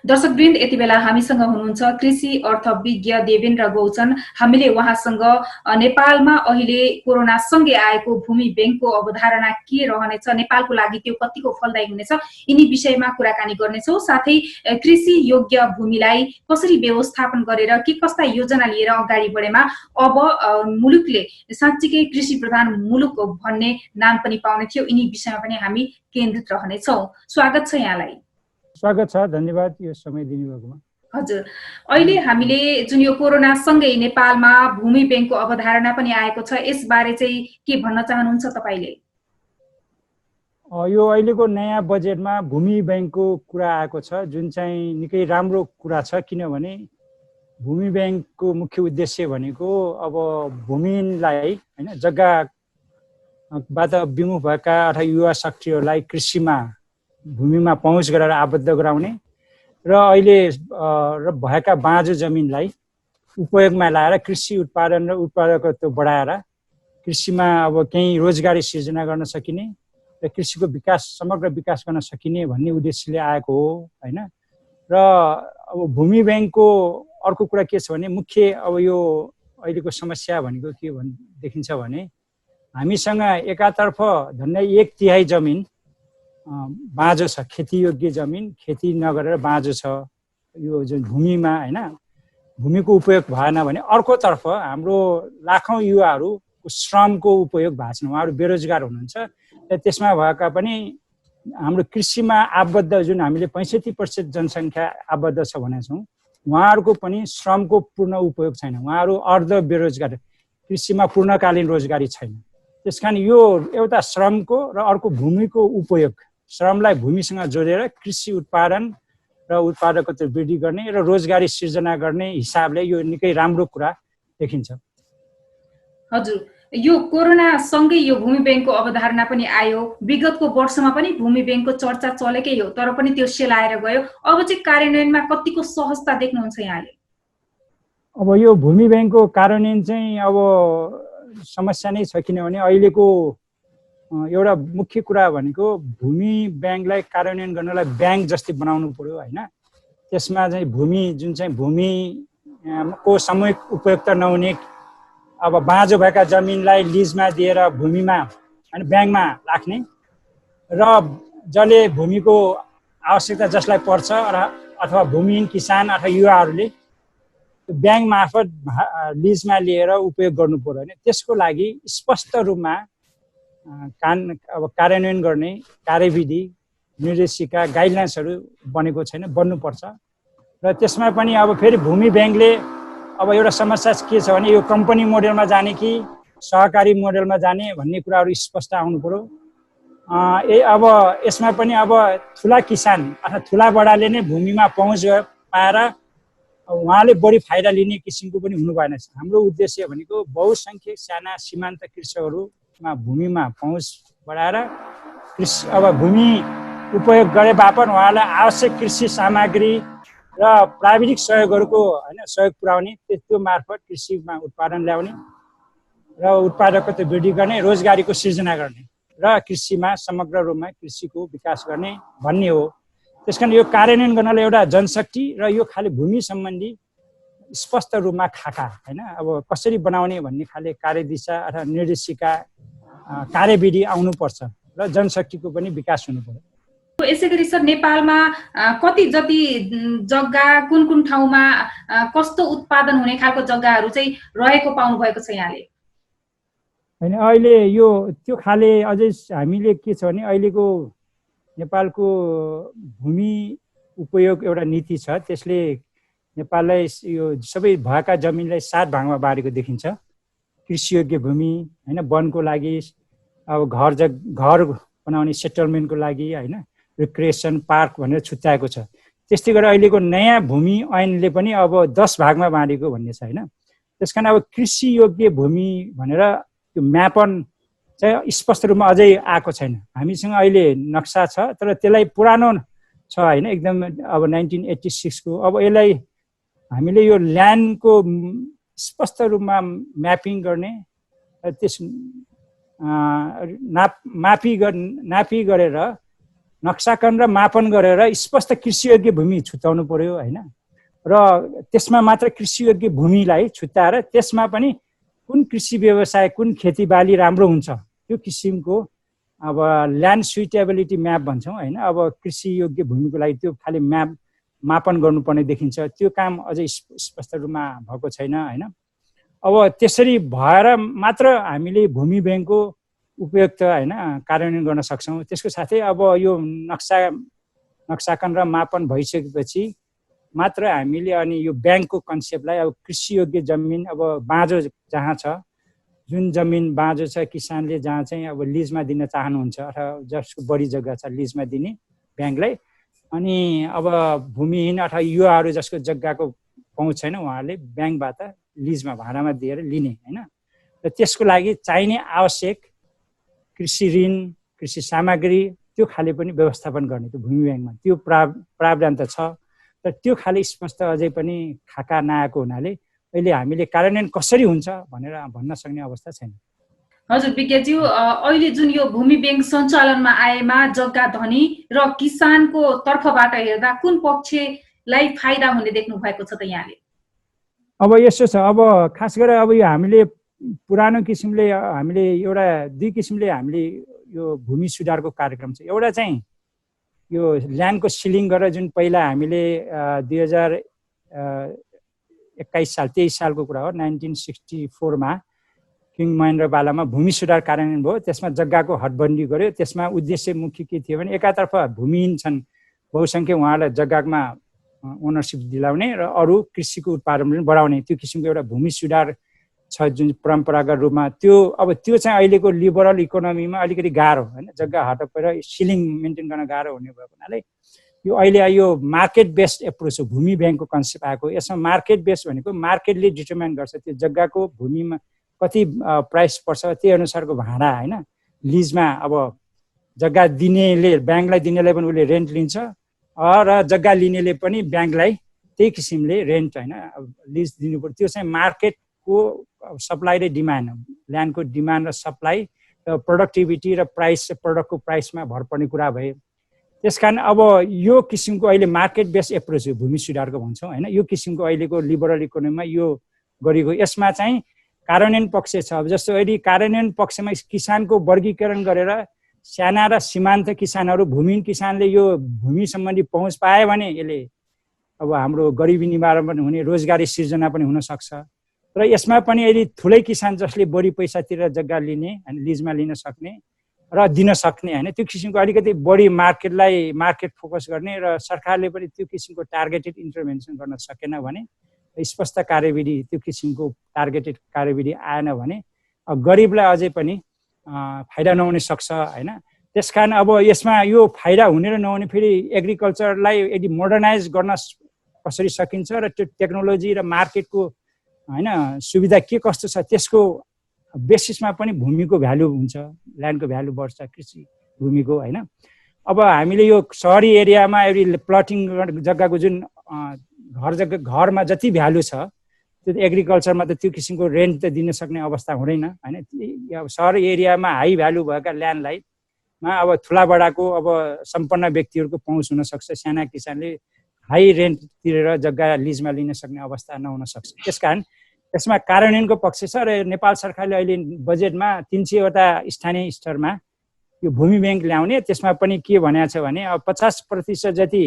दर्शकवृन्द, यति बेला हामीसँग हुनुहुन्छ कृषि अर्थविज्ञ देवेन्द्र गौचन। हामीले उहाँसँग नेपालमा अहिले कोरोनासँगै आएको भूमि बैंकको अवधारणा के रहनेछ, नेपालको लागि त्यो कतिको फलदायी हुनेछ, यिनी विषयमा कुराकानी गर्नेछौँ। साथै कृषि योग्य भूमिलाई कसरी व्यवस्थापन गरेर के कस्ता योजना लिएर अगाडि बढेमा अब मुलुकले साँच्चीकै कृषि प्रधान मुलुक भन्ने नाम पनि पाउने थियो, यिनी विषयमा पनि हामी केन्द्रित रहनेछौँ। स्वागत छ यहाँलाई। स्वागत छ, धन्यवाद यो समय दिनुभएकोमा। हजुर, अहिले हामीले जुन यो कोरोना सँगै नेपालमा भूमि बैंकको अवधारणा पनि आएको छ, यसबारे चाहिँ के भन्न चाहनुहुन्छ तपाईले? यो अहिलेको नयाँ बजेटमा भूमि बैंकको कुरा आएको छ, जुन चाहिँ निकै राम्रो कुरा छ। किनभने भूमि बैंकको मुख्य उद्देश्य भनेको अब भूमिहीनलाई हैन, जग्गाबाट विमुख भएका अथवा युवा शक्तिहरूलाई कृषिमा भूमिमा पहुँच गरेर आबद्ध गराउने र अहिले भएका बाँझो जमिनलाई उपयोगमा ल्याएर कृषि उत्पादन र उत्पादकत्व बढाएर कृषिमा अब केही रोजगारी सिर्जना गर्न सकिने र कृषिको विकास, समग्र विकास गर्न सकिने भन्ने उद्देश्यले आएको हो हैन। र अब भूमि बैंकको अर्को कुरा के छ भने, मुख्य अब यो अहिलेको समस्या भनेको के देखिन्छ भने, हामीसँग एकातर्फ झन्डै 1/3 जमिन बाँझो छ, खेती योग्य जमिन खेती नगरेर बाँझो छ यो जुन भूमिमा हैन, भूमिको उपयोग भएन भने अर्कोतर्फ हाम्रो लाखौं युवाहरूको श्रमको उपयोग भएको छैन, उहाँहरू बेरोजगार हुनुहुन्छ। र त्यसमा भएका पनि हाम्रो कृषिमा आबद्ध जुन हामीले 65% जनसङ्ख्या आबद्ध छ भनेका छौँ, उहाँहरूको पनि श्रमको पूर्ण उपयोग छैन, उहाँहरू अर्ध बेरोजगार, कृषिमा पूर्णकालीन रोजगारी छैन। त्यसकारण यो एउटा श्रमको र अर्को भूमिको उपयोग, श्रमलाई भूमिसँग जोडेर कृषि उत्पादन र उत्पादकत्व वृद्धि गर्ने र रोजगारी सिर्जना गर्ने हिसाबले यो निकै राम्रो कुरा देखिन्छ। हजुर, यो कोरोना सँगै यो भूमि बैंकको अवधारणा पनि आयो। विगतको वर्षमा पनि भूमि बैंकको चर्चा चलेकै हो, तर पनि त्यो सेलाएर गयो। अब चाहिँ कार्यान्वयनमा कतिको सहजता देख्नुहुन्छ यहाँले? अब यो भूमि बैंकको कार्यान्वयन चाहिँ अब समस्या नै छ, किनभने अहिलेको एउटा मुख्य कुरा भनेको भूमि बैंकलाई कार्यान्वयन गर्नलाई ब्याङ्क जस्तै बनाउनु पर्यो हैन। त्यसमा चाहिँ भूमि जुन चाहिँ भूमिको सामूहिक उपयोगिता नहुने अब बाँझो भएका जमिनलाई लिजमा दिएर भूमिमा हैन ब्याङ्कमा राख्ने र जसले भूमिको आवश्यकता जसलाई पर्छ अथवा भूमिहीन किसान अथवा युवाहरूले ब्याङ्क मार्फत लिजमा लिएर उपयोग गर्नु पर्यो हैन। त्यसको लागि स्पष्ट रूपमा अब कार्यान्वयन गर्ने कार्यविधि, निर्देशिका, गाइडलाइन्सहरू बनेको छैन, बन्नुपर्छ। र त्यसमा पनि अब फेरि भूमि बैंकले अब एउटा समस्या के छ भने, यो कम्पनी मोडेलमा जाने कि सहकारी मोडेलमा जाने भन्ने कुराहरू स्पष्ट आउनु पर्यो। अब यसमा पनि अब ठुला किसान अथवा ठुला बडाले नै भूमिमा पहुँच पाएर उहाँले बढी फाइदा लिने किसिमको पनि हुनु भएन। हाम्रो उद्देश्य भनेको बहुसङ्ख्यक साना सीमान्त कृषकहरूमा भूमिमा पहुँच बढाएर कृषि अब भूमि उपयोग गरे बापत उहाँलाई आवश्यक कृषि सामग्री र प्राविधिक सहयोगहरूको हैन सहयोग पुर्याउने, त्यो मार्फत कृषिमा उत्पादन ल्याउने र उत्पादकत्व वृद्धि गर्ने, रोजगारीको सिर्जना गर्ने र कृषिमा समग्र रूपमा कृषिको विकास गर्ने भन्ने हो। त्यसकारण यो कार्यान्वयन गर्नलाई एउटा जनशक्ति र यो खाली भूमि सम्बन्धी स्पष्ट रूपमा खाका हैन, अब कसरी बनाउने भन्ने खाले कार्यदिशा अथवा निर्देशिका कार्यविधि आउनुपर्छ र जनशक्तिको पनि विकास हुनु पर्यो। यसै गरी सर, नेपालमा कति जति जग्गा, कुन कुन ठाउँमा कस्तो उत्पादन हुने खालको जग्गाहरू चाहिँ रहेको पाउनु भएको छ यहाँले? हैन, अहिले यो त्यो खाले अझै हामीले के छ भने, अहिलेको नेपालको भूमि उपयोग एउटा नीति छ, त्यसले नेपाललाई यो सबै भएका जमिनलाई 7 भागमा बाँडेको देखिन्छ। कृषि योग्य भूमि हैन, वनको लागि, अब घर बनाउने सेटलमेन्टको लागि हैन, रिक्रिएसन पार्क भनेर छुट्याएको छ। त्यस्तै गरेर अहिलेको नयाँ भूमि ऐनले पनि अब 10 भागमा बाँडेको भन्ने छ हैन। त्यसकारण अब कृषि योग्य भूमि भनेर त्यो म्यापन चाहिँ स्पष्ट रूपमा अझै आएको छैन। हामीसँग अहिले नक्सा छ, तर त्यसलाई पुरानो छ हैन, एकदम अब 1986 को। अब यसलाई हामीले यो ल्यान्डको स्पष्ट रूपमा म्यापिङ गर्ने, त्यस नापी गरेर नक्साकरण र मापन गरेर स्पष्ट कृषियोग्य भूमि छुट्याउनु पर्यो होइन। र त्यसमा मात्र कृषियोग्य भूमिलाई छुट्याएर त्यसमा पनि कुन कृषि व्यवसाय कुन खेतीबाली राम्रो हुन्छ त्यो किसिमको अब ल्यान्ड सुइटेबिलिटी म्याप भन्छौँ होइन। अब कृषियोग्य भूमिको लागि त्यो खालि म्याप मापन गर्नुपर्ने देखिन्छ। त्यो काम अझै स्पष्ट रूपमा भएको छैन होइन। अब त्यसरी भएर मात्र हामीले भूमि ब्याङ्कको उपयुक्त होइन कार्यान्वयन गर्न सक्छौँ। त्यसको साथै अब यो नक्साकरण र मापन भइसकेपछि मात्र हामीले अनि यो ब्याङ्कको कन्सेप्टलाई अब कृषियोग्य जमिन अब बाँझो जहाँ छ जुन जमिन बाँझो छ किसानले जहाँ चाहिँ अब लिजमा दिन चाहनुहुन्छ अथवा जसको बढी जग्गा छ लिजमा दिने ब्याङ्कलाई। अनि अब भूमिहीन अथवा युवाहरू जसको जग्गाको पहुँच छैन उहाँहरूले ब्याङ्कबाट लिजमा भाडामा दिएर लिने होइन। र त्यसको लागि चाहिने आवश्यक कृषि ऋण कृषि सामग्री त्यो खाले पनि व्यवस्थापन गर्ने त्यो भूमि ब्याङ्कमा त्यो प्रावधान त छ। तर त्यो खाले स्पष्ट अझै पनि खाका नआएको हुनाले अहिले हामीले कार्यान्वयन कसरी हुन्छ भनेर भन्न सक्ने अवस्था छैन। हजुर विज्ञज्यू, अहिले जुन यो भूमि ब्याङ्क सञ्चालनमा आएमा जग्गा धनी र किसानको तर्फबाट हेर्दा कुन पक्षलाई फाइदा हुने देख्नु भएको छ त यहाँले? अब यसो छ, अब खास गरेर अब यो हामीले पुरानो किसिमले हामीले एउटा दुई किसिमले हामीले यो भूमि सुधारको कार्यक्रम छ। एउटा चाहिँ यो ल्यान्डको सिलिङ गरेर जुन पहिला हामीले 2021 साल 23 सालको कुरा हो 1964 किङ महेन्द्र पालामा भूमि सुधार कार्यान्वयन भयो। त्यसमा जग्गाको हदबन्दी गर्यो। त्यसमा उद्देश्य मुख्य के थियो भने एकातर्फ भूमिहीन छन् बहुसङ्ख्य उहाँलाई जग्गामा ओनरसिप दिलाउने र अरू कृषिको उत्पादन पनि बढाउने त्यो किसिमको एउटा भूमि सुधार छ जुन परम्परागत रूपमा त्यो अब त्यो चाहिँ अहिलेको लिबरल इकोनोमीमा अलिकति गाह्रो होइन। जग्गा हटाएर सिलिङ मेन्टेन गर्न गाह्रो हुने भएको हुनाले यो अहिले यो मार्केट बेस्ड एप्रोच हो भूमि ब्याङ्कको कन्सेप्ट आएको। यसमा मार्केट बेस्ड भनेको मार्केटले डिटर्माइन गर्छ त्यो जग्गाको भूमिमा कति प्राइस पर्छ त्यही अनुसारको भाडा होइन। लिजमा अब जग्गा दिनेले ब्याङ्कलाई दिनेलाई पनि उसले रेन्ट लिन्छ र जग्गा लिनेले पनि ब्याङ्कलाई त्यही किसिमले रेन्ट होइन लिज दिनुपर्छ। त्यो चाहिँ मार्केटको सप्लाई र डिमान्ड ल्यान्डको डिमान्ड र सप्लाई र प्रोडक्टिभिटी र प्राइस प्रडक्टको प्राइसमा भर पर्ने कुरा भए। त्यसकारण अब यो किसिमको अहिले मार्केट बेस्ड एप्रोच हो भूमि सुधारको भन्छौँ होइन। यो किसिमको अहिलेको लिबरल इकोनोमीमा यो गरेको यसमा चाहिँ कार्यान्वयन पक्ष छ। अब जस्तो अहिले कार्यान्वयन पक्षमा किसानको वर्गीकरण गरेर साना र सीमान्त किसानहरू भूमिहीन किसानले यो भूमि सम्बन्धी पहुँच पायो भने यसले अब हाम्रो गरिबी निवारण पनि हुने रोजगारी सिर्जना पनि हुनसक्छ। र यसमा पनि अहिले ठुलै किसान जसले बढी पैसातिर जग्गा लिने होइन लिजमा लिन सक्ने र दिन सक्ने होइन त्यो किसिमको अलिकति बढी मार्केट फोकस गर्ने र सरकारले पनि त्यो किसिमको टार्गेटेड इन्टरभेन्सन गर्न सकेन भने स्पष्ट कार्यविधि त्यो किसिमको टार्गेटेड कार्यविधि आएन भने गरिबलाई अझै पनि फाइदा नहुन सक्छ होइन। त्यसकारण अब यसमा यो फाइदा हुने र नहुने फेरि एग्रिकल्चरलाई यदि मोडर्नाइज गर्न कसरी सकिन्छ र त्यो टेक्नोलोजी र मार्केटको होइन सुविधा के कस्तो छ त्यसको बेसिसमा पनि भूमिको भ्यालु हुन्छ ल्यान्डको भ्यालु बढ्छ कृषि भूमिको होइन। अब हामीले यो सहरी एरियामा एउटा प्लटिङ जग्गाको जुन घरमा जति भ्यालु छ त्यो एग्रिकल्चरमा त त्यो किसिमको रेन्ट त दिन सक्ने अवस्था हुँदैन होइन। अब सहर एरियामा हाई भ्यालु भएका ल्यान्डलाई अब ठुलाबडाको अब सम्पन्न व्यक्तिहरूको पहुँच हुनसक्छ। साना किसानले हाई रेन्ट तिरेर जग्गा लिजमा लिन सक्ने अवस्था नहुन सक्छ। त्यसकारण यसमा कार्यान्वयनको पक्ष छ र नेपाल सरकारले अहिले बजेटमा 300वटा स्थानीय स्तरमा यो भूमि ब्याङ्क ल्याउने त्यसमा पनि के भनेको छ भने अब 50% जति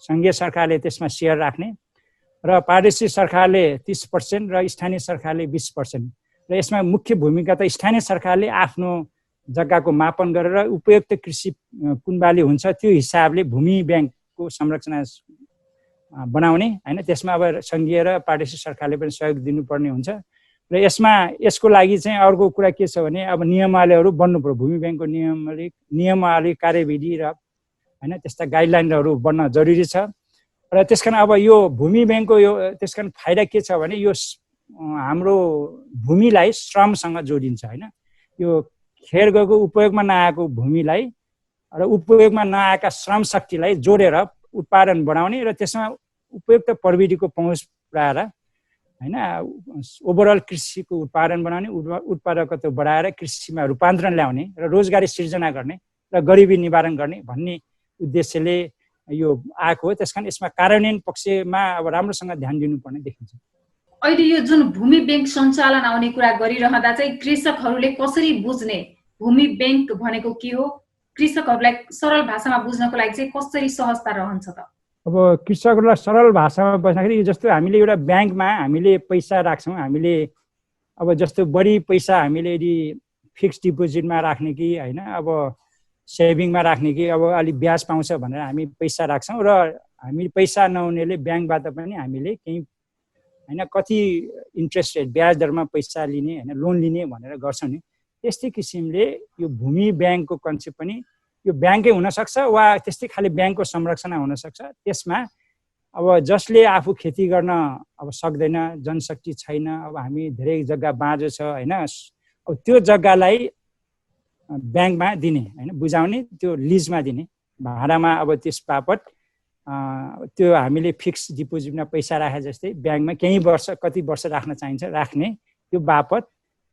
सङ्घीय सरकारले त्यसमा सेयर राख्ने र प्रादेशिक सरकारले 30% र स्थानीय सरकारले 20%। र यसमा मुख्य भूमिका त स्थानीय सरकारले आफ्नो जग्गाको मापन गरेर उपयुक्त कृषि कुन बाली हुन्छ त्यो हिसाबले भूमि ब्याङ्कको संरचना बनाउने होइन। त्यसमा अब सङ्घीय र प्रादेशिक सरकारले पनि सहयोग दिनुपर्ने हुन्छ। र यसको लागि चाहिँ अर्को कुरा के छ भने अब नियमावलीहरू बन्नु पर्यो। भूमि ब्याङ्कको नियमावली कार्यविधि र होइन त्यस्ता गाइडलाइनहरू बन्न जरुरी छ। र त्यसकारण अब यो भूमि ब्याङ्कको यो त्यसकारण फाइदा के छ भने यो हाम्रो भूमिलाई श्रमसँग जोडिन्छ होइन। यो खेर गएको उपयोगमा नआएको भूमिलाई र उपयोगमा नआएका श्रम शक्तिलाई जोडेर उत्पादन बढाउने र त्यसमा उपयुक्त प्रविधिको पहुँच पुऱ्याएर होइन ओभरअल कृषिको उत्पादन बनाउने उत्पादकत्व बढाएर कृषिमा रूपान्तरण ल्याउने र रोजगारी सिर्जना गर्ने र र गरिबी निवारण गर्ने भन्ने उद्देश्यले यो आएको हो। त्यसकारण यसमा कार्यान्वयन पक्षमा अब राम्रोसँग ध्यान दिनुपर्ने देखिन्छ। अहिले यो जुन भूमि बैंक सञ्चालन आउने कुरा गरिरहँदा चाहिँ कृषकहरूले कसरी बुझ्ने, भूमि बैंक भनेको के हो, कृषकहरूलाई सरल भाषामा बुझ्नको लागि चाहिँ कसरी सहजता रहन्छ त? अब कृषकहरूलाई सरल भाषामा बुझ्दाखेरि जस्तो हामीले एउटा ब्याङ्कमा हामीले पैसा राख्छौँ, हामीले अब जस्तो बढी पैसा हामीले यदि फिक्स डिपोजिटमा राख्ने कि होइन अब सेभिङमा राख्ने कि अब अलिक ब्याज पाउँछ भनेर हामी पैसा राख्छौँ र हामी पैसा नहुनेले ब्याङ्कबाट पनि हामीले केही होइन कति इन्ट्रेस्ट रेट ब्याज दरमा पैसा लिने होइन लोन लिने भनेर गर्छौँ नि। त्यस्तै किसिमले यो भूमि ब्याङ्कको कन्सेप्ट पनि यो ब्याङ्कै हुनसक्छ वा त्यस्तै खालि ब्याङ्कको संरचना हुनसक्छ। त्यसमा अब जसले आफू खेती गर्न अब सक्दैन, जनशक्ति छैन, अब हामी धेरै जग्गा बाँझो छ होइन, अब त्यो जग्गालाई ब्याङ्कमा दिने होइन, बुझाउने, त्यो लिजमा दिने भाडामा। अब त्यस बापत त्यो हामीले फिक्स डिपोजिटमा पैसा राखे जस्तै ब्याङ्कमा केही वर्ष कति वर्ष राख्न चाहिन्छ राख्ने, त्यो बापत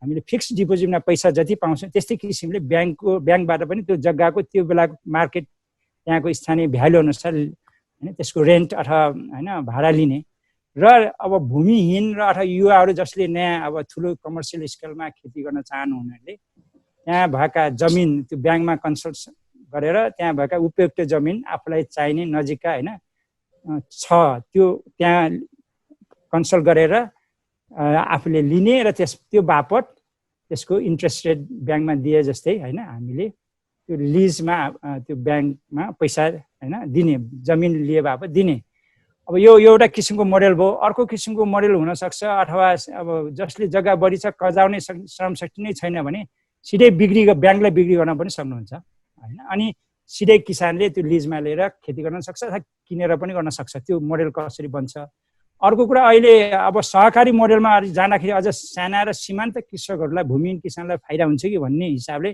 हामीले फिक्स डिपोजिटमा पैसा जति पाउँछौँ त्यस्तै किसिमले ब्याङ्कबाट पनि त्यो जग्गाको त्यो बेलाको मार्केट त्यहाँको स्थानीय भ्यालु अनुसार होइन त्यसको रेन्ट अथवा होइन भाडा लिने। र अब भूमिहीन र अथवा युवाहरू जसले नयाँ अब ठुलो कमर्सियल स्केलमा खेती गर्न चाहनुहुनेले त्यहाँ भएका जमिन त्यो ब्याङ्कमा कन्सल्ट गरेर त्यहाँ भएका उपयुक्त जमिन आफूलाई चाहिने नजिकका होइन छ त्यो त्यहाँ कन्सल्ट गरेर आफूले लिने र त्यो बापत त्यसको इन्ट्रेस्ट रेट ब्याङ्कमा दिए जस्तै होइन हामीले त्यो लिजमा त्यो ब्याङ्कमा पैसा होइन दिने, जमिन लिए बापत दिने। अब यो एउटा किसिमको मोडेल भयो। अर्को किसिमको मोडेल हुनसक्छ अथवा अब जसले जग्गा बढी छ कजाउने श्रमशक्ति नै छैन भने सिधै ब्याङ्कलाई बिक्री गर्न पनि सक्नुहुन्छ होइन, अनि सिधै किसानले त्यो लिजमा लिएर खेती गर्न सक्छ अथवा किनेर पनि गर्न सक्छ। त्यो मोडेल कसरी बन्छ। अर्को कुरा अहिले अब सहकारी मोडेलमा जाँदाखेरि अझ साना र सीमान्त कृषकहरूलाई भूमिहीन किसानलाई फाइदा हुन्छ कि भन्ने हिसाबले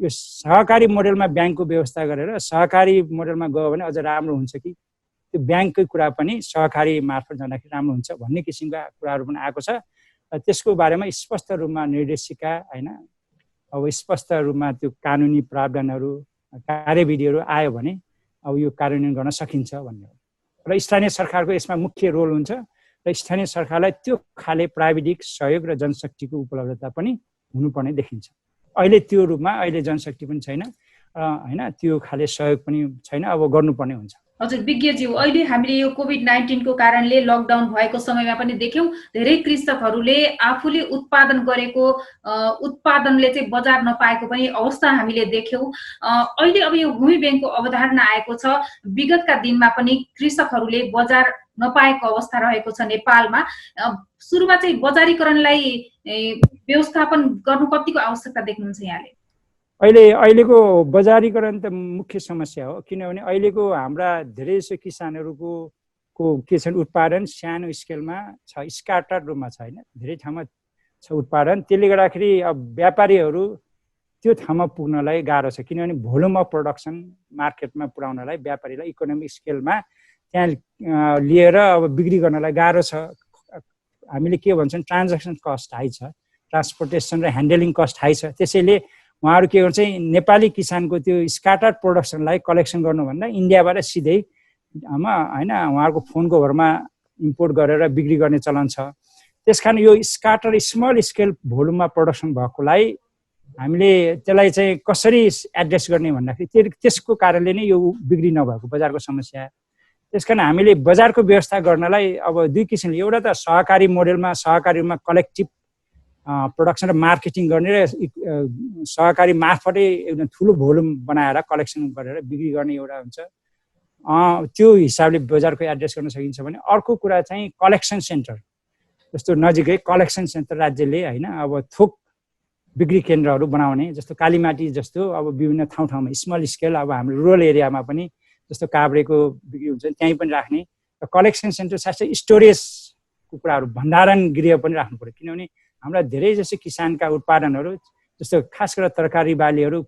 यो सहकारी मोडेलमा ब्याङ्कको व्यवस्था गरेर सहकारी मोडेलमा गयो भने अझ राम्रो हुन्छ कि त्यो ब्याङ्ककै कुरा पनि सहकारी मार्फत जाँदाखेरि राम्रो हुन्छ भन्ने किसिमका कुराहरू पनि आएको छ। त्यसको बारेमा स्पष्ट रूपमा निर्देशिका होइन अब स्पष्ट रूपमा त्यो कानुनी प्रावधानहरू कार्यविधिहरू आयो भने अब यो कार्यान्वयन गर्न सकिन्छ भन्ने हो। र स्थानीय सरकारको यसमा मुख्य रोल हुन्छ र स्थानीय सरकारलाई त्यो खाले प्राविधिक सहयोग र जनशक्तिको उपलब्धता पनि हुनुपर्ने देखिन्छ। अहिले त्यो रूपमा अहिले जनशक्ति पनि छैन होइन, त्यो खाले सहयोग पनि छैन, अब गर्नुपर्ने हुन्छ। हजुर विज्ञज्यू, अहिले हामीले यो कोभिड-19 को कारणले लकडाउन भएको समयमा पनि देख्यौँ धेरै कृषकहरूले आफूले उत्पादन गरेको उत्पादनले चाहिँ बजार नपाएको पनि अवस्था हामीले देख्यौँ। अहिले अब यो भूमि बैंकको अवधारणा आएको छ। विगतका दिनमा पनि कृषकहरूले बजार नपाएको अवस्था रहेको छ नेपालमा। सुरुमा चाहिँ बजारीकरणलाई व्यवस्थापन गर्नु कतिको आवश्यकता देख्नुहुन्छ यहाँले? अहिलेको बजारीकरण त मुख्य समस्या हो, किनभने अहिलेको हाम्रा धेरै जसो किसानहरूको के छन् उत्पादन सानो स्केलमा छ, स्काटर रूपमा छ होइन, धेरै ठाउँमा छ उत्पादन। त्यसले गर्दाखेरि अब व्यापारीहरू त्यो ठाउँमा पुग्नलाई गाह्रो छ, किनभने भोल्युम अफ प्रोडक्सन मार्केटमा पुर्याउनलाई व्यापारीलाई इकोनोमिक स्केलमा त्यहाँ लिएर अब बिक्री गर्नलाई गाह्रो छ। हामीले के भन्छौँ ट्रान्ज्याक्सन कस्ट हाई छ, ट्रान्सपोर्टेसन र ह्यान्डलिङ कस्ट हाई छ। त्यसैले उहाँहरू के गर्छ नेपाली किसानको त्यो स्काटर प्रोडक्सनलाई कलेक्सन गर्नुभन्दा इन्डियाबाट सिधै होइन उहाँहरूको फोनको भरमा इम्पोर्ट गरेर बिक्री गर्ने चलन छ। त्यसकारण यो स्काटर स्मल स्केल भोल्युममा प्रोडक्सन भएकोलाई हामीले त्यसलाई चाहिँ कसरी एड्रेस गर्ने भन्दाखेरि त्यसको कारणले नै यो बिक्री नभएको बजारको समस्या। त्यसकारण हामीले बजारको व्यवस्था गर्नलाई अब दुई किसिमले, एउटा त सहकारी मोडेलमा सहकारीमा कलेक्टिभ प्रोडक्सन र मार्केटिङ गर्ने र सहकारी मार्फतै एकदम ठुलो भोल्युम बनाएर कलेक्सन गरेर बिक्री गर्ने एउटा हुन्छ, त्यो हिसाबले बजारको एड्रेस गर्न सकिन्छ भने। अर्को कुरा चाहिँ कलेक्सन सेन्टर, जस्तो नजिकै कलेक्सन सेन्टर राज्यले होइन अब थोक बिक्री केन्द्रहरू बनाउने, जस्तो कालीमाटी जस्तो अब विभिन्न ठाउँमा स्मल स्केल अब हाम्रो रुरल एरियामा पनि जस्तो काभ्रेको बिक्री हुन्छ त्यहीँ पनि राख्ने र कलेक्सन सेन्टर साथै स्टोरेजको कुराहरू भण्डारण गृह पनि राख्नु पर्यो, किनभने हाम्रा धेरै जस्तो किसानका उत्पादनहरू जस्तो खास गरेर तरकारी बालीहरू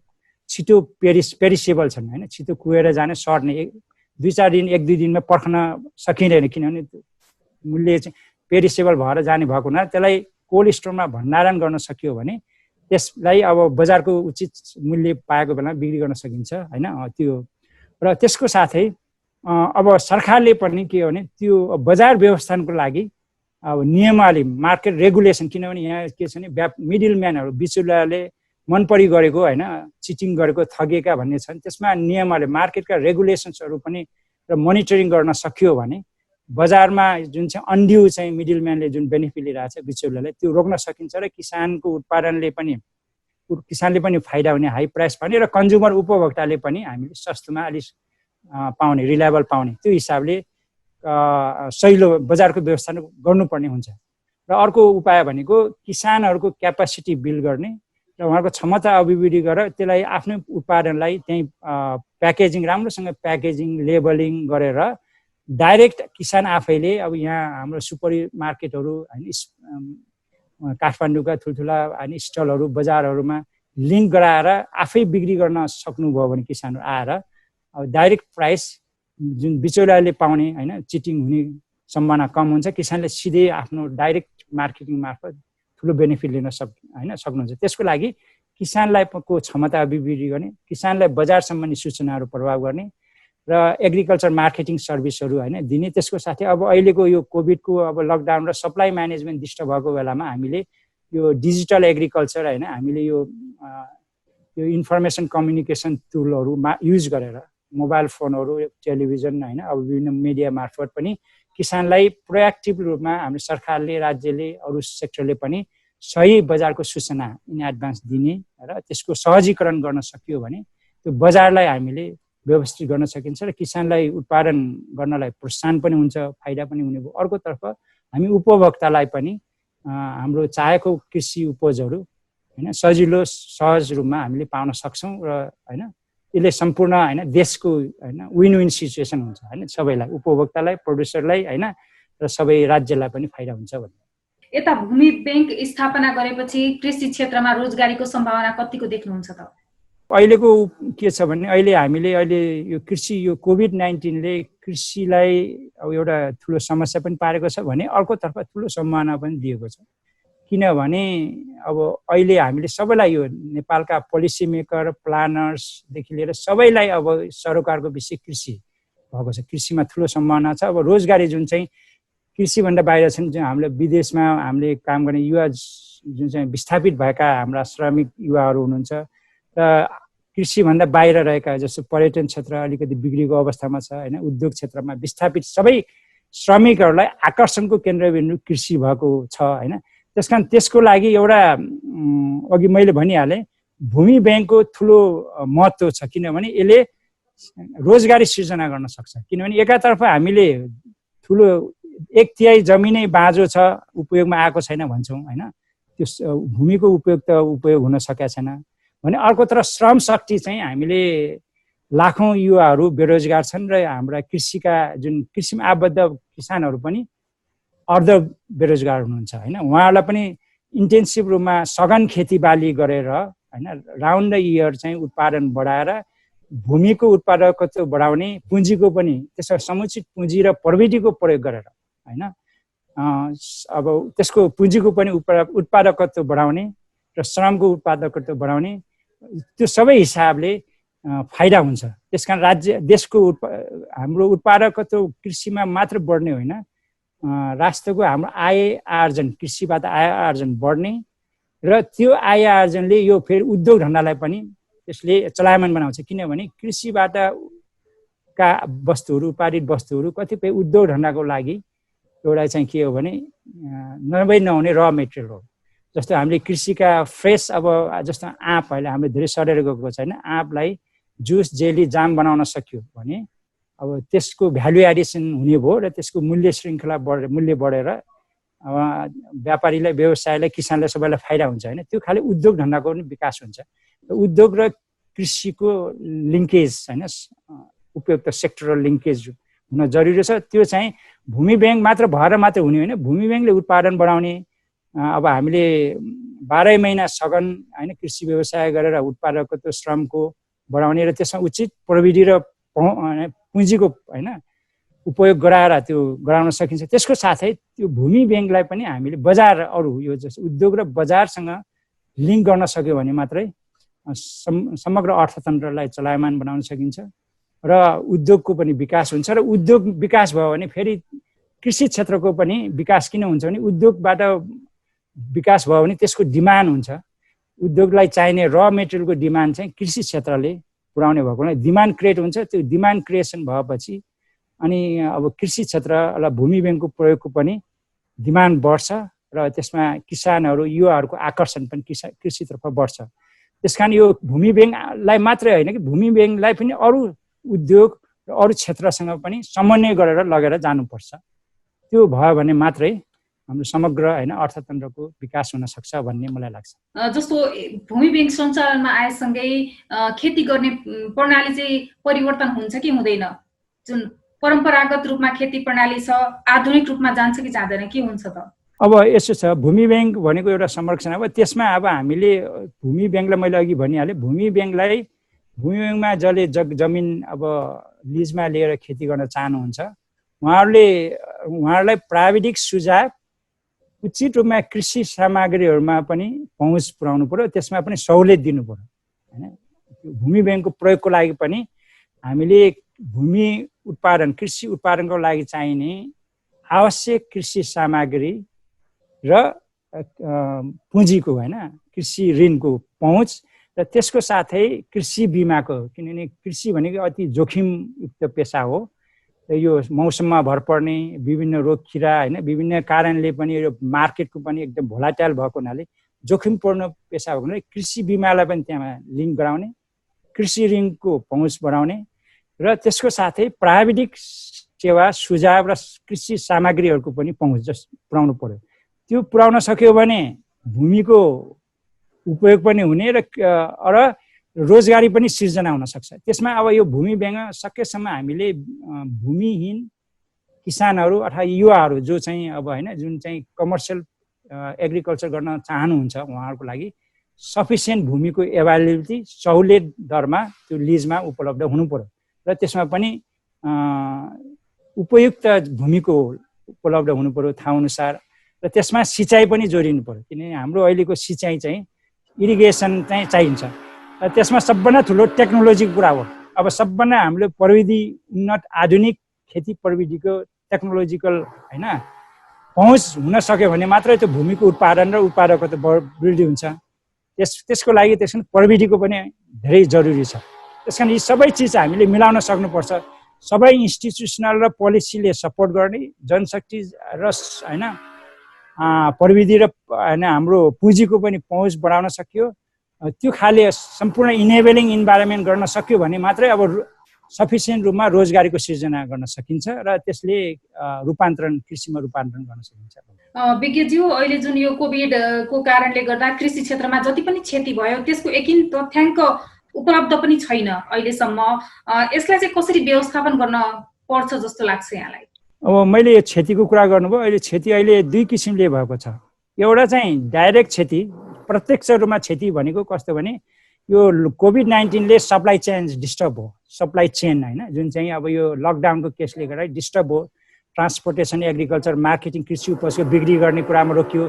छिटो पेरिसेबल छन् होइन, छिटो कुहेर जाने सर्ने, 2-4 दिन 1-2 दिनमा पर्खन सकिँदैन, किनभने मूल्य चाहिँ पेरिसेबल भएर जाने भएको हुनाले त्यसलाई कोल्ड स्टोरमा भण्डारण गर्न सकियो भने त्यसलाई अब बजारको उचित मूल्य पाएको बेलामा बिक्री गर्न सकिन्छ हैन त्यो। र त्यसको साथै अब सरकारले पनि के हो भने त्यो बजार व्यवस्थापनको लागि अब नियमावली मार्केट रेगुलेसन, किनभने यहाँ के छ भने मिडल म्यानहरू बिचौलियाले मन परी गरेको हैन चिटिङ गरेको ठगेका भन्ने छन्, त्यसमा नियमले मार्केटका रेगुलेसन्सहरू पनि र मोनिटरिङ गर्न सकियो भने बजारमा जुन चाहिँ अनड्यू चाहिँ मिडल म्यानले जुन बेनिफिट लिइरहेछ बिचौलियाले त्यो रोक्न सकिन्छ र किसानले पनि फाइदा हुने, हाई प्राइस पाउने र कन्ज्युमर उपभोक्ताले पनि हामीले सस्तोमा अलिक पाउने, रिलायबल पाउने, त्यो हिसाबले सहिलो बजारको व्यवस्था गर्नुपर्ने हुन्छ। र अर्को उपाय भनेको किसानहरूको क्यापासिटी बिल्ड गर्ने र उहाँको क्षमता अभिवृद्धि गरेर त्यसलाई आफ्नो उत्पादनलाई त्यहीँ प्याकेजिङ, राम्रोसँग प्याकेजिङ लेबलिङ गरेर डाइरेक्ट किसान आफैले अब यहाँ हाम्रो सुपर मार्केटहरू हैन काठमाडौँका ठुल्ठुला हैन स्टलहरू बजारहरूमा लिङ्क गराएर आफै बिक्री गर्न सक्नुभयो भने किसानहरू आएर अब डाइरेक्ट प्राइस जुन बिचौलियाले पाउने हैन चिटिङ हुने सम्भावना कम हुन्छ, किसानले सिधै आफ्नो डाइरेक्ट मार्केटिङ मार्फत ठुलो बेनिफिट लिन सक्नुहुन्छ। त्यसको लागि किसानलाई को क्षमता अभिवृद्धि गर्ने, किसानलाई बजार सम्बन्धी सूचनाहरू प्रभाव गर्ने र एग्रिकल्चर मार्केटिङ सर्भिसहरू हैन दिने। त्यसको साथै अब अहिलेको यो कोभिडको अब लकडाउन र सप्लाई म्यानेजमेन्ट डिस्टर्ब भएको बेलामा हामीले यो डिजिटल एग्रिकल्चर हैन हामीले यो इन्फर्मेसन कम्युनिकेसन टुलहरू युज गरेर मोबाइल फोनहरू, टेलिभिजन हैन अब विभिन्न मिडिया मार्फत पनि किसानलाई प्रोएक्टिभ रूपमा हाम्रो सरकारले, राज्यले, अरू सेक्टरले पनि सही बजारको सूचना इन एडभान्स दिने र त्यसको सहजीकरण गर्न सकियो भने त्यो बजारलाई हामीले व्यवस्थित गर्न सकिन्छ र किसानलाई उत्पादन गर्नलाई प्रोत्साहन पनि हुन्छ, फाइदा पनि हुने भयो। अर्कोतर्फ हामी उपभोक्तालाई पनि हाम्रो चाहेको कृषि उपजहरू हैन सजिलो सहज रूपमा हामीले पाउन सक्छौँ र हैन यसले सम्पूर्ण हैन देशको हैन विन विन सिचुएसन हुन्छ हैन, सबैलाई, उपभोक्तालाई, प्रोड्युसरलाई हैन र सबै राज्यलाई पनि फाइदा हुन्छ भन्ने। यता भूमि बैंक स्थापना गरेपछि कृषि क्षेत्रमा रोजगारीको सम्भावना कतिको देख्नुहुन्छ त? अहिलेको के छ भने अहिले यो कृषि यो कोभिड-19ले कृषिलाई अब एउटा ठुलो समस्या पनि पारेको छ भने अर्कोतर्फ ठुलो सम्भावना पनि दिएको छ। किनभने अब अहिले हामीले सबैलाई यो नेपालका पोलिसी मेकर, प्लानर्सदेखि लिएर सबैलाई अब सरोकारको विषय कृषि भएको छ। कृषिमा ठुलो सम्भावना छ। अब रोजगारी जुन चाहिँ कृषिभन्दा बाहिर छन्, जुन हामीले विदेशमा हामीले काम गर्ने युवा जुन चाहिँ विस्थापित भएका हाम्रा श्रमिक युवाहरू हुनुहुन्छ र कृषिभन्दा बाहिर रहेका जस्तो पर्यटन क्षेत्र अलिकति बिग्रेको अवस्थामा छ हैन, उद्योग क्षेत्रमा विस्थापित सबै श्रमिकहरूलाई आकर्षणको केन्द्रबिन्दु कृषि भएको छ हैन। त्यसकारण त्यसको लागि एउटा अघि मैले भनिहालेँ भूमि बैंकको ठुलो महत्त्व छ, किनभने यसले रोजगारी सृजना गर्न सक्छ। किनभने एकातर्फ हामीले ठुलो 1/3 जमिनै बाँझो छ, उपयोगमा आएको छैन भन्छौँ हैन, त्यो भूमिको उपयोग हुन सकेको छैन भने अर्कोतर्फ श्रम शक्ति चाहिँ हामीले लाखौँ युवाहरू बेरोजगार छन् र हाम्रा कृषिमा आबद्ध किसानहरू पनि अर्ध बेरोजगार हुनुहुन्छ हैन। उहाँहरूलाई पनि इन्टेन्सिभ रूपमा सघन खेतीबाली गरेर हैन राउन्ड द इयर चाहिँ उत्पादन बढाएर भूमिको उत्पादकत्व बढाउने, पुँजीको पनि त्यसमा समुचित पुँजी र प्रविधिको प्रयोग गरेर हैन अब त्यसको पुँजीको पनि उत्पादकत्व बढाउने र श्रमको उत्पादकत्व बढाउने, त्यो सबै हिसाबले फाइदा हुन्छ। त्यसकारण देशको हाम्रो उत्पादकत्व कृषिमा मात्र बढ्ने होइन, राष्ट्रको हाम्रो आय आर्जन, कृषिबाट आय आर्जन बढ्ने र त्यो आय आर्जनले यो फेरि उद्योग धन्दालाई पनि त्यसले चलायमान बनाउँछ। किनभने कृषिबाट का वस्तुहरू, उत्पादित वस्तुहरू कतिपय उद्योग धन्दाको लागि एउटा चाहिँ के हो भने नहुने र मेटेरियल हो। जस्तो हामीले कृषिका फ्रेस अब जस्तो आँप अहिले हामीले धेरै सडेर गएको छैन, आँपलाई जुस, जेली, जाम बनाउन सक्यो भने अब त्यसको भ्यालु एडिसन हुने भयो र त्यसको मूल्य श्रृङ्खला मूल्य बढेर अब व्यापारीलाई, व्यवसायलाई, किसानलाई सबैलाई फाइदा हुन्छ हैन। त्यो खालि उद्योग धन्दाको पनि विकास हुन्छ। उद्योग र कृषिको लिङ्केज हैन, उपयुक्त सेक्टरल लिङ्केज हुन जरुरी छ। त्यो चाहिँ भूमि बैंक भएर मात्र हुने होइन, भूमि बैंकले उत्पादन बढाउने, अब हामीले 12 महिना सघन हैन कृषि व्यवसाय गरेर उत्पादकत्व श्रमको बढाउने र त्यसमा उचित प्रविधि र पुँजीको हैन उपयोग गराउन सकिन्छ। त्यसको साथै त्यो भूमि बैंकलाई पनि हामीले बजार, अरू यो जस्तो उद्योग र बजारसँग लिङ्क गर्न सक्यो भने मात्रै समग्र अर्थतन्त्रलाई चलायमान बनाउन सकिन्छ र उद्योगको पनि विकास हुन्छ र उद्योग विकास भयो भने फेरि कृषि क्षेत्रको पनि विकास किन हुन्छ भने उद्योगबाट विकास भयो भने त्यसको डिमान्ड हुन्छ। उद्योगलाई चाहिने र मेटेरियलको डिमान्ड चाहिँ कृषि क्षेत्रले पुर्याउने भएको हुनाले डिमान्ड क्रिएट हुन्छ। त्यो डिमान्ड क्रिएसन भएपछि अनि अब कृषि क्षेत्रलाई भूमि ब्याङ्कको प्रयोगको पनि डिमान्ड बढ्छ र त्यसमा किसानहरू युवाहरूको आकर्षण पनि कृषितर्फ बढ्छ। त्यसकारण यो भूमि ब्याङ्कलाई मात्रै होइन कि भूमि ब्याङ्कलाई पनि अरू उद्योग र अरू क्षेत्रसँग पनि समन्वय गरेर लगेर जानुपर्छ। त्यो भयो भने मात्रै हाम्रो समग्र होइन अर्थतन्त्रको विकास हुन सक्छ भन्ने मलाई लाग्छ। जस्तो भूमि ब्याङ्क सञ्चालनमा आएसँगै खेती गर्ने प्रणाली चाहिँ परिवर्तन हुन्छ कि हुँदैन? जुन परम्परागत रूपमा खेती प्रणाली छ आधुनिक रूपमा जान्छ कि जाँदैन, के हुन्छ त? अब यसो छ, भूमि ब्याङ्क भनेको एउटा संरक्षण। अब त्यसमा अब हामीले भूमि ब्याङ्कलाई मैले अघि भनिहालेँ, भूमि ब्याङ्कमा जसले जमिन अब लिजमा लिएर खेती गर्न चाहनुहुन्छ उहाँहरूलाई प्राविधिक सुझाव उचित रूपमा कृषि सामग्रीहरूमा पनि पहुँच पुर्याउनु पर्यो, त्यसमा पनि सहुलियत दिनु पर्यो होइन। भूमि ब्याङ्कको प्रयोगको लागि पनि हामीले भूमि उत्पादन कृषि उत्पादनको लागि चाहिने आवश्यक कृषि सामग्री र पुँजीको होइन कृषि ऋणको पहुँच र त्यसको साथै कृषि बिमाको, किनभने कृषि भनेको अति जोखिमयुक्त पेसा हो। यो मौसममा भर पर्ने विभिन्न रोग किरा होइन विभिन्न कारणले पनि यो मार्केटको पनि एकदम भोलाटाइल भएको हुनाले जोखिमपूर्ण पेसा भएको हुनाले कृषि बिमालाई पनि त्यहाँ लिङ्क गराउने, कृषि ऋणको पहुँच बढाउने र त्यसको साथै प्राविधिक सेवा सुझाव र कृषि सामग्रीहरूको पनि पहुँच पुर्याउनु पर्यो। त्यो पुर्याउन सक्यो भने भूमिको उपयोग पनि हुने र रोजगारी पनि सिर्जना हुन सक्छ। त्यसमा अब यो भूमि ब्याङ्कमा सकेसम्म हामीले भूमिहीन किसानहरू अथवा युवाहरू जो चाहिँ अब होइन जुन चाहिँ कमर्सियल एग्रिकल्चर गर्न चाहनुहुन्छ उहाँहरूको लागि सफिसियन्ट भूमिको एभाइलेबिलिटी सहुलियत दरमा त्यो लिजमा उपलब्ध हुनु पर्यो र त्यसमा पनि उपयुक्त भूमिको उपलब्ध हुनु पर्यो ठाउँअनुसार र त्यसमा सिँचाइ पनि जोडिनु पर्यो। किनभने हाम्रो अहिलेको सिँचाइ चाहिँ इरिगेसन चाहिँ चाहिन्छ र त्यसमा सबभन्दा ठुलो टेक्नोलोजीको कुरा हो। अब सबभन्दा हामीले प्रविधि उन्नत आधुनिक खेती प्रविधिको टेक्नोलोजिकल होइन पहुँच हुन सक्यो भने मात्रै त्यो भूमिको उत्पादन र उत्पादकता वृद्धि हुन्छ। त्यसको लागि त्यसमा प्रविधिको पनि धेरै जरुरी छ। त्यसकारण यी सबै चिज हामीले मिलाउन सक्नुपर्छ। सबै इन्स्टिट्युसनल र पोलिसीले सपोर्ट गर्ने, जनशक्ति र होइन प्रविधि र होइन हाम्रो पुँजीको पनि पहुँच बढाउन सकियो, त्यो खाले सम्पूर्ण इनेबलिङ इन्भाइरोमेन्ट गर्न सक्यो भने मात्रै अब सफिसियन्ट रूपमा रोजगारीको सिर्जना गर्न सकिन्छ र त्यसले कृषिमा रूपान्तरण गर्न सकिन्छ। विज्ञज्यू, अहिले जुन यो कोभिडको कारणले गर्दा कृषि क्षेत्रमा जति पनि क्षति भयो त्यसको एकिन तथ्याङ्क उपलब्ध पनि छैन अहिलेसम्म। यसलाई चाहिँ कसरी व्यवस्थापन गर्न पर्छ जस्तो लाग्छ यहाँलाई? अब मैले यो क्षतिको कुरा गर्नुभयो। अहिले दुई किसिमले भएको छ। एउटा चाहिँ डाइरेक्ट क्षति, प्रत्यक्ष रूपमा क्षति भनेको कस्तो भने यो कोभिड-19ले सप्लाई चेन डिस्टर्ब हो। सप्लाई चेन होइन जुन चाहिँ अब यो लकडाउनको केसले गर्दा डिस्टर्ब हो। ट्रान्सपोर्टेसन, एग्रिकल्चर, मार्केटिङ, कृषि उपजको बिक्री गर्ने कुरामा रोकियो।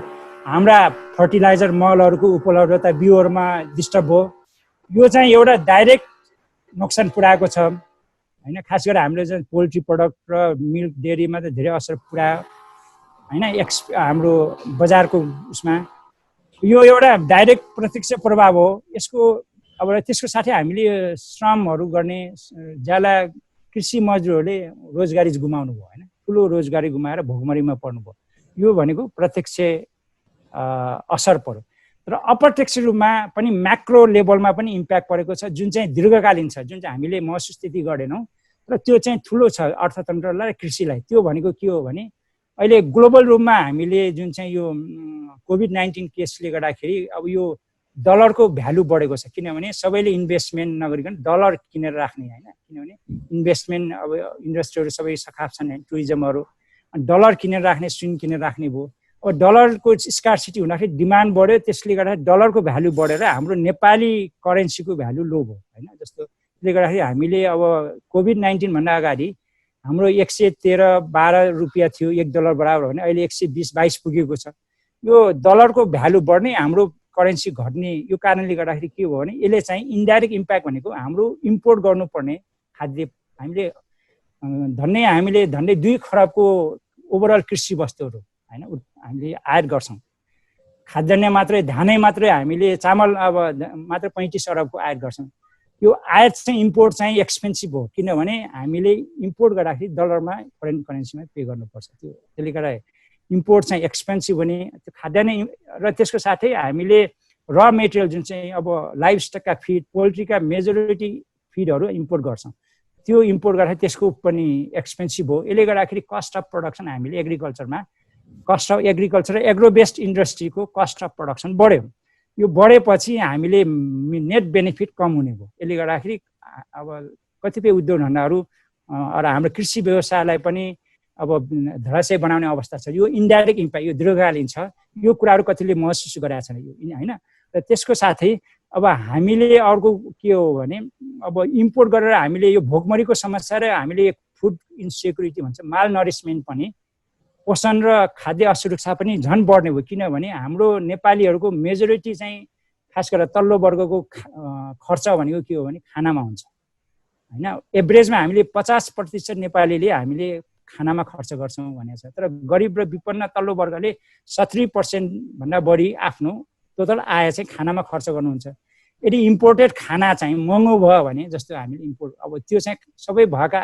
हाम्रा फर्टिलाइजर मलहरूको उपलब्धता बिउहरूमा डिस्टर्ब हो। यो चाहिँ एउटा डाइरेक्ट नोक्सान पुर्याएको छ होइन। खास गरेर हामीले चाहिँ पोल्ट्री प्रडक्ट र मिल्क डेरीमा त धेरै असर पुर्यायो होइन। हाम्रो बजारको उसमा यो एउटा डाइरेक्ट प्रत्यक्ष प्रभाव हो यसको। अब त्यसको साथै हामीले श्रमहरू गर्ने ज्याला कृषि मजदुरहरूले रोजगारी गुमाउनु भयो होइन। ठुलो रोजगारी गुमाएर भोकमरीमा पर्नुभयो। यो भनेको प्रत्यक्ष असर पर्यो। र अप्रत्यक्ष रूपमा पनि म्याक्रो लेभलमा पनि इम्प्याक्ट परेको छ जुन चाहिँ दीर्घकालीन छ, जुन चाहिँ हामीले महसुस त्यति गरेनौँ र त्यो चाहिँ ठुलो छ अर्थतन्त्रलाई र कृषिलाई। त्यो भनेको के हो भने अहिले ग्लोबल रूपमा हामीले जुन चाहिँ यो कोभिड-19 केसले गर्दाखेरि अब यो डलरको भ्यालु बढेको छ। किनभने सबैले इन्भेस्टमेन्ट नगरिकन डलर किनेर राख्ने होइन। किनभने इन्भेस्टमेन्ट अब इन्डस्ट्रीहरू सबै सखाप छन्, टुरिज्महरू, डलर किनेर राख्ने, सुन किनेर राख्ने भयो। अब डलरको स्कार्सिटी हुँदाखेरि डिमान्ड बढ्यो, त्यसले गर्दा डलरको भ्यालु बढेर हाम्रो नेपाली करेन्सीको भ्यालु लो भयो होइन। जस्तो त्यसले गर्दाखेरि हामीले अब कोभिड-19 भन्दा अगाडि हाम्रो 113-12 रुपियाँ थियो $1 बराबर भने अहिले 120-22 पुगेको छ। यो डलरको भ्यालु बढ्ने, हाम्रो करेन्सी घट्ने यो कारणले गर्दाखेरि के हो भने यसले चाहिँ इन्डाइरेक्ट इम्प्याक्ट भनेको हाम्रो इम्पोर्ट गर्नुपर्ने खाद्य हामीले झन्डै 2 खरबको ओभरअल कृषि वस्तुहरू हैन हामीले आयात गर्छौँ। खाद्यान्न मात्रै धानै मात्रै हामीले चामल अब मात्र 35 अरबको आयात गर्छौँ। यो आयात चाहिँ इम्पोर्ट चाहिँ एक्सपेन्सिभ हो किनभने हामीले इम्पोर्ट गर्दाखेरि डलरमा फरेन करेन्सीमा पे गर्नुपर्छ। त्यसले गर्दा इम्पोर्ट चाहिँ एक्सपेन्सिभ हुने त्यो खाद्यान्न र त्यसको साथै हामीले र मेटेरियल जुन चाहिँ अब लाइभ स्टकका फिड पोल्ट्रीका मेजोरिटी फिडहरू इम्पोर्ट गर्छौँ। त्यो इम्पोर्ट गर्दा त्यसको पनि एक्सपेन्सिभ हो। यसले गर्दाखेरि कस्ट अफ प्रोडक्सन हामीले एग्रिकल्चरमा कस्ट अफ एग्रिकल्चर र एग्रो बेस्ड इन्डस्ट्रीको कस्ट अफ प्रोडक्सन बढ्यो। यो बढेपछि हामीले नेट बेनिफिट कम हुने भयो। यसले गर्दाखेरि अब कतिपय उद्योग धन्दाहरू र हाम्रो कृषि व्यवसायलाई पनि अब धराशय बनाउने अवस्था छ। यो इन्डाइरेक्ट इम्प्याक्ट यो दीर्घकालीन छ। यो कुराहरू कतिले महसुस गरेका छन् यो हैन। र त्यसको साथै अब हामीले अर्को के हो भने अब इम्पोर्ट गरेर हामीले यो भोकमरीको समस्या र हामीले फुड इन्सेक्युरिटी भन्छ माल नरिसमेन्ट पनि पोषण र खाद्य असुरक्षा पनि झन् बढ्ने भयो किनभने हाम्रो नेपालीहरूको मेजोरिटी चाहिँ खास गरेर तल्लो वर्गको खर्च भनेको के हो भने खानामा हुन्छ हैन। एभरेजमा हामीले 50% नेपालीले हामीले खानामा खर्च गर्छौँ भनेको छ। तर गरिब र विपन्न तल्लो वर्गले 70% भन्दा बढी आफ्नो टोटल आय चाहिँ खानामा खर्च गर्नुहुन्छ। यदि इम्पोर्टेड खाना चाहिँ महँगो भयो भने जस्तो हामीले इम्पोर्ट अब त्यो चाहिँ सबै भएका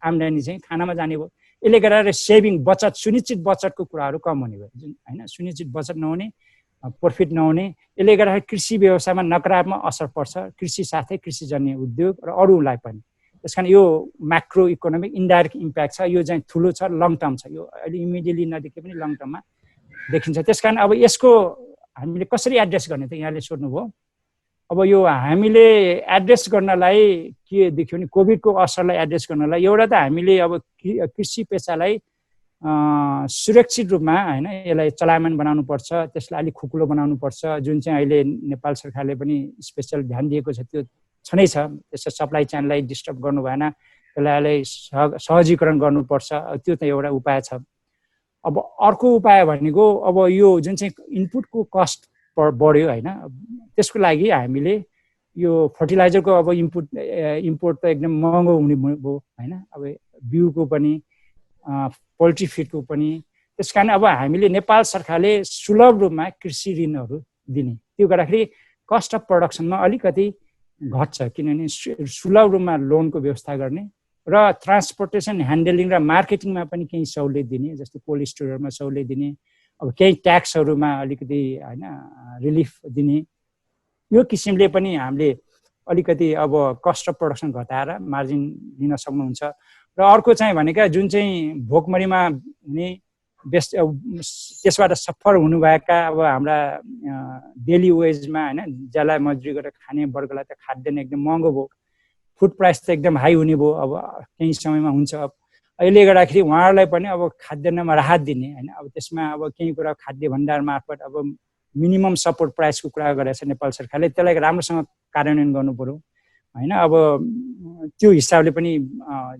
आम्दानी चाहिँ खानामा जाने भयो। यसले गर्दा सेभिङ बचत सुनिश्चित बचतको कुराहरू कम हुने भयो जुन हैन। सुनिश्चित बचत नहुने प्रफिट नहुने यसले गर्दाखेरि कृषि व्यवसायमा नकारात्मक असर पर्छ कृषि साथै कृषिजन्य उद्योग र अरूलाई पनि। त्यसकारण यो म्याक्रो इकोनोमिक इन्डाइरेक्ट इम्प्याक्ट छ। यो चाहिँ ठुलो छ लङ टर्म छ। यो अहिले इमिडिएटली नदेखे पनि लङ टर्ममा देखिन्छ। त्यसकारण अब यसको हामीले कसरी एड्रेस गर्ने त यहाँले सोध्नुभयो। अब यो हामीले एड्रेस गर्नलाई के देख्यो भने कोभिडको असरलाई एड्रेस गर्नलाई एउटा त हामीले अब कृषि पेसालाई सुरक्षित रूपमा हैन यसलाई चलायमान बनाउनु पर्छ। त्यसलाई अलिक खुकुलो बनाउनु पर्छ जुन चाहिँ अहिले नेपाल सरकारले पनि स्पेशल ध्यान दिएको छ। त्यो छनै छ। त्यसको सप्लाई चेनलाई डिस्टर्ब गर्नु भएन। त्यसलाई सहजीकरण गर्नुपर्छ। त्यो त एउटा उपाय छ। अब अर्को उपाय भनेको अब यो जुन चाहिँ इनपुटको कस्ट बढ्यो हैन त्यसको लागि हामीले यो फर्टिलाइजरको अब इम्पोर्ट त एकदम महँगो हुने भयो हैन। अब बिउको पनि पोल्ट्री फिडको पनि। त्यसकारण अब हामीले नेपाल सरकारले सुलभ रूपमा कृषि ऋणहरू दिने त्यो गर्दाखेरि कस्ट अफ प्रोडक्सनमा अलिकति घट्छ किनभने सुलभ रूपमा लोनको व्यवस्था गर्ने र ट्रान्सपोर्टेसन ह्यान्डलिङ र मार्केटिङमा पनि केही सहुलियत दिने जस्तो कोल्ड स्टोरहरूमा सहुलियत दिने। अब केही ट्याक्सहरूमा अलिकति हैन रिलिफ दिने। यो किसिमले पनि हामीले अलिकति अब कस्ट अफ प्रोडक्सन घटाएर मार्जिन दिन सक्नुहुन्छ। र अर्को चाहिँ भनेका जुन चाहिँ भोकमरीमा हुने त्यसबाट सफर हुनुभएका अब हाम्रा डेली वेजमा हैन ज्याला मजदुरी गरेर खाने वर्गलाई त खाद्यान्न एकदम महँगो भयो। फुड प्राइस त एकदम हाई हुने भयो। अब केही समयमा हुन्छ। अहिले गर्दाखेरि उहाँहरूलाई पनि अब खाद्यान्नमा राहत दिने हैन। अब त्यसमा अब केही कुरा खाद्य भण्डार मार्फत अब मिनिमम सपोर्ट प्राइसको कुरा गरेको छ नेपाल सरकारले। त्यसलाई राम्रोसँग कार्यान्वयन गर्नु पर्यो हैन। अब त्यो हिसाबले पनि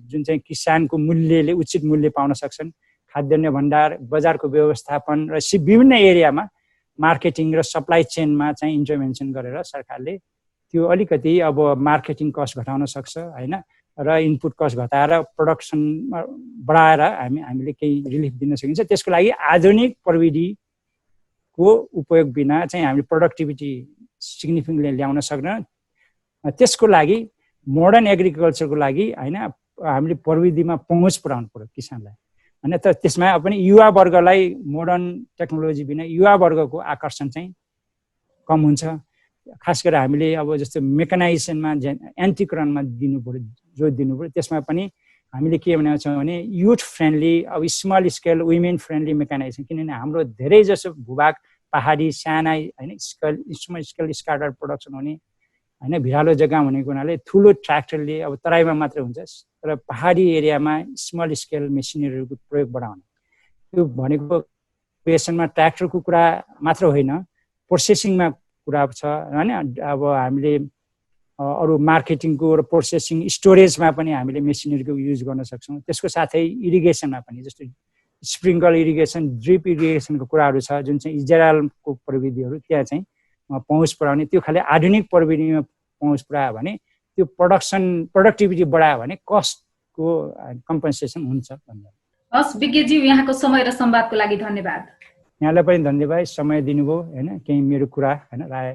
जुन चाहिँ किसानको मूल्यले उचित मूल्य पाउन सक्छन्। खाद्यान्न भण्डार बजारको व्यवस्थापन र विभिन्न एरियामा मार्केटिङ र सप्लाई चेनमा चाहिँ इन्टरभेन्सन गरेर सरकारले त्यो अलिकति अब मार्केटिङ कस्ट घटाउन सक्छ हैन र इनपुट कस्ट घटाएर प्रोडक्सन बढाएर हामीले केही रिलिफ दिन सकिन्छ। त्यसको लागि आधुनिक प्रविधिको उपयोग बिना चाहिँ हामीले प्रोडक्टिभिटी सिग्निफिकेन्टली ल्याउन सक्दैन। त्यसको लागि मोडर्न एग्रिकल्चरको लागि हैन हामीले प्रविधिमा पहुँच पुर्याउनु पर्यो किसानलाई हैन। त त्यसमा पनि युवा वर्गलाई मोडर्न टेक्नोलोजी बिना युवा वर्गको आकर्षण चाहिँ कम हुन्छ। खास गरेर हामीले अब जस्तो मेकानाइजेसनमा यान्त्रिकरणमा दिनु पर्यो जोड दिनु पर्यो। त्यसमा पनि हामीले के भनेको छौँ भने युथ फ्रेन्डली अब small scale women friendly mechanisation किनभने हाम्रो धेरै जसो भूभाग पहाडी साना हैन स्मल स्केल स्टार्टर प्रोडक्सन हुने हैन भिरालो जग्गा भनेको हुनाले ठुलो ट्र्याक्टरले अब तराईमा मात्र हुन्छ। तर पहाडी एरियामा स्मल स्केल मेसिनरीहरूको प्रयोग बढाउने त्यो भनेको पेसनमा ट्र्याक्टरको कुरा मात्र होइन प्रोसेसिङमा कुरा छ हैन। अब हामीले अरू मार्केटिङको र प्रोसेसिङ स्टोरेजमा पनि हामीले मेसिनरीको युज गर्न सक्छौँ। त्यसको साथै इरिगेसनमा पनि जस्तो स्प्रिङ्कल इरिगेसन ड्रिप इरिगेसनको कुराहरू छ जुन चाहिँ इजरायलको प्रविधिहरू त्यहाँ चाहिँ पहुँच पुर्याउने, त्यो खालि आधुनिक प्रविधिमा पहुँच पुर्यायो भने त्यो प्रोडक्टिभिटी बढायो भने कस्टको कम्पन्सेसन हुन्छ भन्ने। हस् विज्ञज्यू, यहाँको समय र संवादको लागि धन्यवाद। यहाँलाई पनि धन्यवाद, समय दिनुभयो होइन, केही मेरो कुरा होइन राय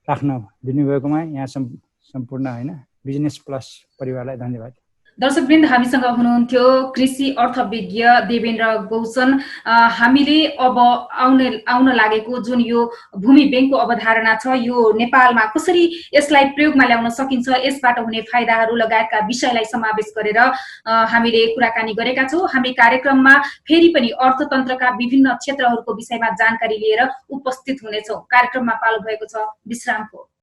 राख्न दिनुभएकोमा यहाँ सम्पूर्ण होइन बिजनेस प्लस परिवारलाई धन्यवाद। दर्शकवृन्द, हामीसँग हुनुहुन्थ्यो कृषि अर्थविज्ञ देवेन्द्र गौचन। हामीले अब आउन लागेको जुन यो भूमि ब्याङ्कको अवधारणा छ, यो नेपालमा कसरी यसलाई प्रयोगमा ल्याउन सकिन्छ, यसबाट हुने फाइदाहरू लगायतका विषयलाई समावेश गरेर हामीले कुराकानी गरेका छौँ। हामी कार्यक्रममा फेरि पनि अर्थतन्त्रका विभिन्न क्षेत्रहरूको विषयमा जानकारी लिएर उपस्थित हुनेछौँ। कार्यक्रममा पालो भएको छ विश्रामको।